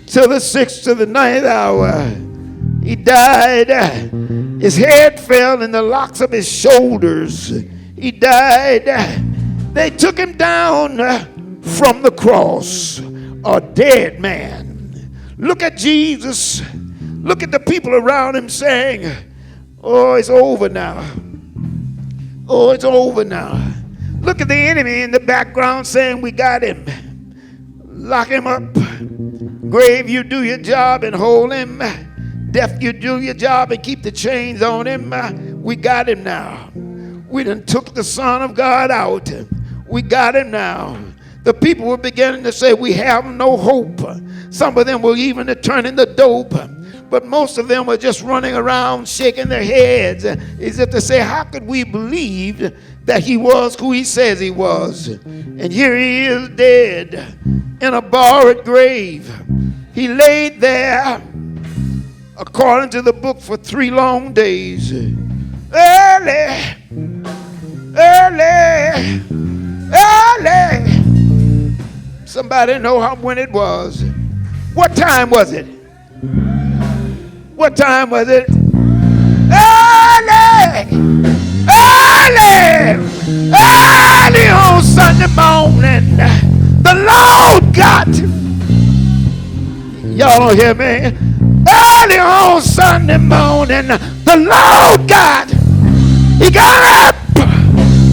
till the 6th to the 9th hour. He died. His head fell in the locks of his shoulders. He died. They took him down from the cross, a dead man. Look at Jesus. Look at the people around him saying, oh, it's over now. Oh, it's over now. Look at the enemy in the background saying, we got him. Lock him up. Grave, you do your job and hold him. Death, you do your job and keep the chains on him. We got him now. We done took the Son of God out. We got him now. The people were beginning to say, we have no hope. Some of them were even turning the dope. But most of them were just running around shaking their heads as if to say, how could we believe that he was who he says he was? And here he is dead in a borrowed grave. He laid there, according to the book, for 3 long days. Early. Somebody know when it was? What time was it? What time was it? Early on Sunday morning, the Lord got, y'all don't hear me? Early on Sunday morning, the Lord got, he got up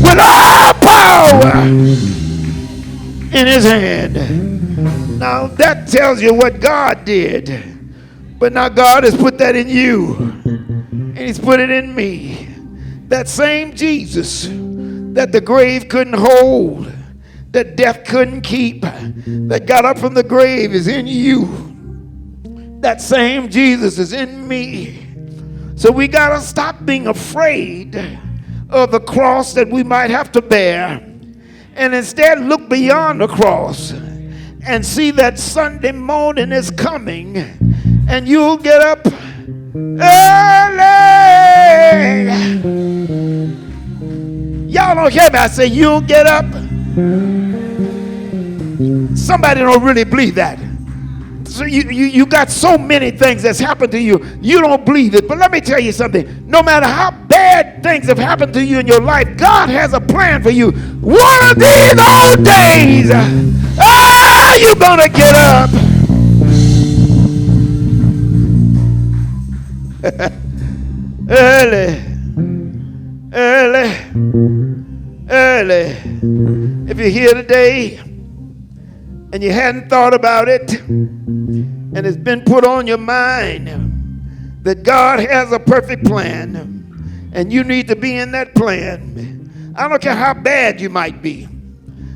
with all power in his hand. Now that tells you what God did. But now God has put that in you, and he's put it in me. That same Jesus that the grave couldn't hold, that death couldn't keep, that got up from the grave is in you. That same Jesus is in me. So we got to stop being afraid of the cross that we might have to bear, and instead look beyond the cross and see that Sunday morning is coming, and you'll get up early. Y'all don't hear me. I say you'll get up. Somebody don't really believe that. So you got so many things that's happened to you, you don't believe it. But let me tell you something. No matter how bad things have happened to you in your life, God has a plan for you. One of these old days, you're going to get up. Early. If you're here today and you hadn't thought about it, and it's been put on your mind that God has a perfect plan, and you need to be in that plan. I don't care how bad you might be.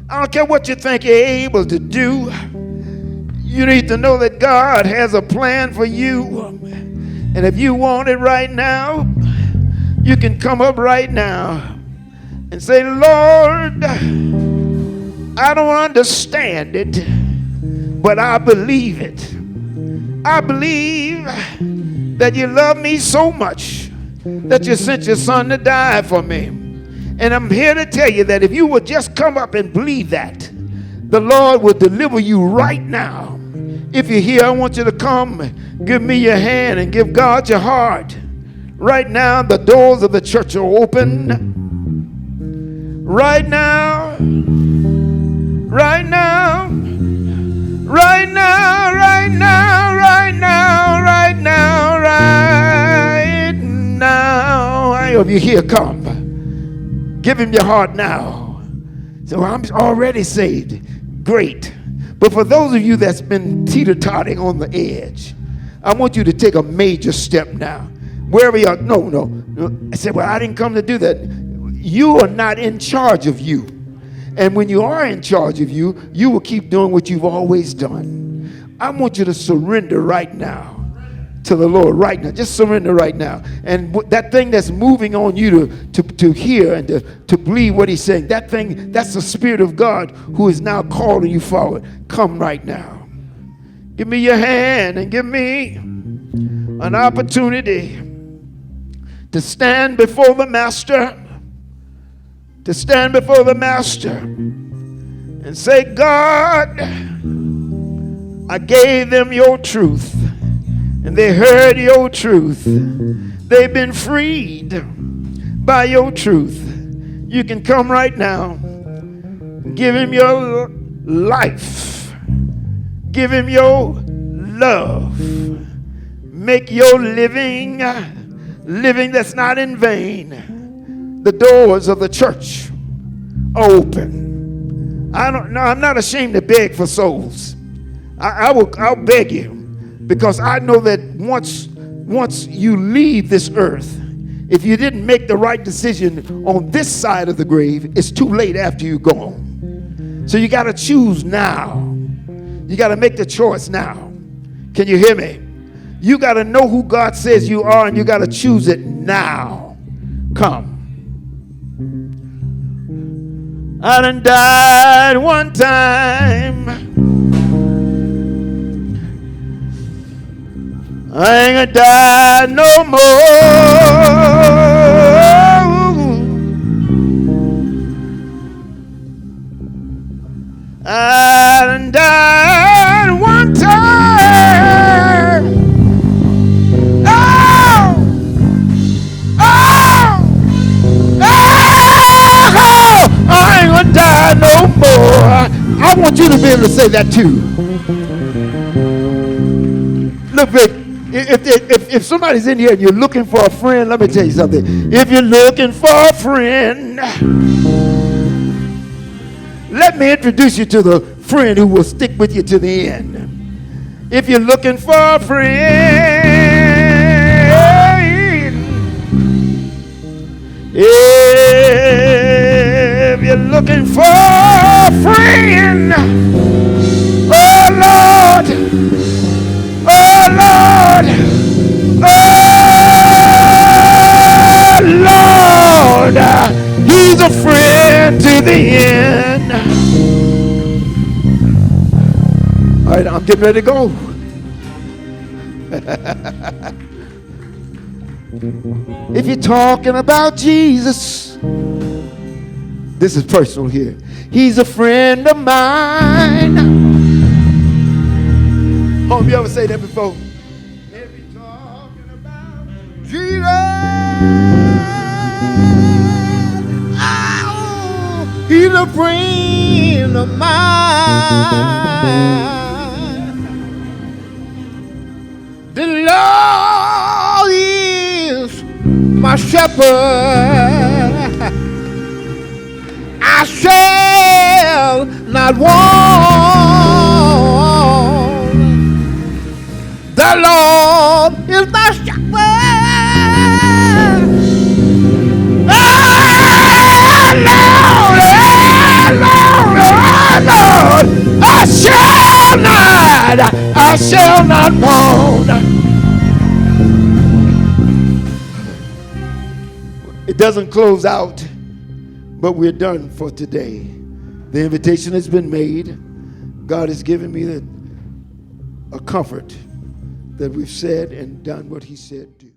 I don't care what you think you're able to do. You need to know that God has a plan for you. And if you want it right now, you can come up right now and say, Lord, I don't understand it, but I believe it. I believe that you love me so much that you sent your son to die for me. And I'm here to tell you that if you would just come up and believe that, the Lord will deliver you right now. If you're here, I want you to come, give me your hand and give God your heart. Right now, the doors of the church are open. Right now, right now, right now, right now, right now, right now, right now. I hope you here, come. Give him your heart now. So I'm already saved. Great. But for those of you that's been teeter-totting on the edge, I want you to take a major step now. Wherever you are, no. I said, well, I didn't come to do that. You are not in charge of you. And when you are in charge of you, you will keep doing what you've always done. I want you to surrender right now to the Lord right now. Just surrender right now. And that thing that's moving on you to hear and to believe what he's saying, that thing, that's the Spirit of God who is now calling you forward. Come right now. Give me your hand and give me an opportunity to stand before the Master. To stand before the Master and say, God, I gave them your truth and they heard your truth. They've been freed by your truth. You can come right now. Give him your life. Give him your love. Make your living that's not in vain. The doors of the church are open. I'm not ashamed to beg for souls. I'll beg you, because I know that once you leave this earth, if you didn't make the right decision on this side of the grave, it's too late after you're gone. So you got to choose now. You got to make the choice now. Can you hear me? You got to know who God says you are, and you got to choose it now. Come. I done died one time. I ain't gonna die no more. I done died one time. Oh! Oh! Oh! I ain't gonna die no more. I want you to be able to say that too. Look, Vic, if somebody's in here and you're looking for a friend, let me tell you something. If you're looking for a friend, let me introduce you to the friend who will stick with you to the end. If you're looking for a friend, if you're looking for a friend, oh Lord, oh Lord, oh Lord, he's a friend to the end. All right, I'm getting ready to go. If you're talking about Jesus, this is personal here. He's a friend of mine. Home, you ever say that before? If you're talking about Jesus, oh, he's a friend of mine. The Lord is my shepherd. I shall not want. The Lord is my shepherd. Oh, Lord, Lord, I shall not want. It doesn't close out, but we're done for today. The invitation has been made. God has given me a comfort that we've said and done what he said do.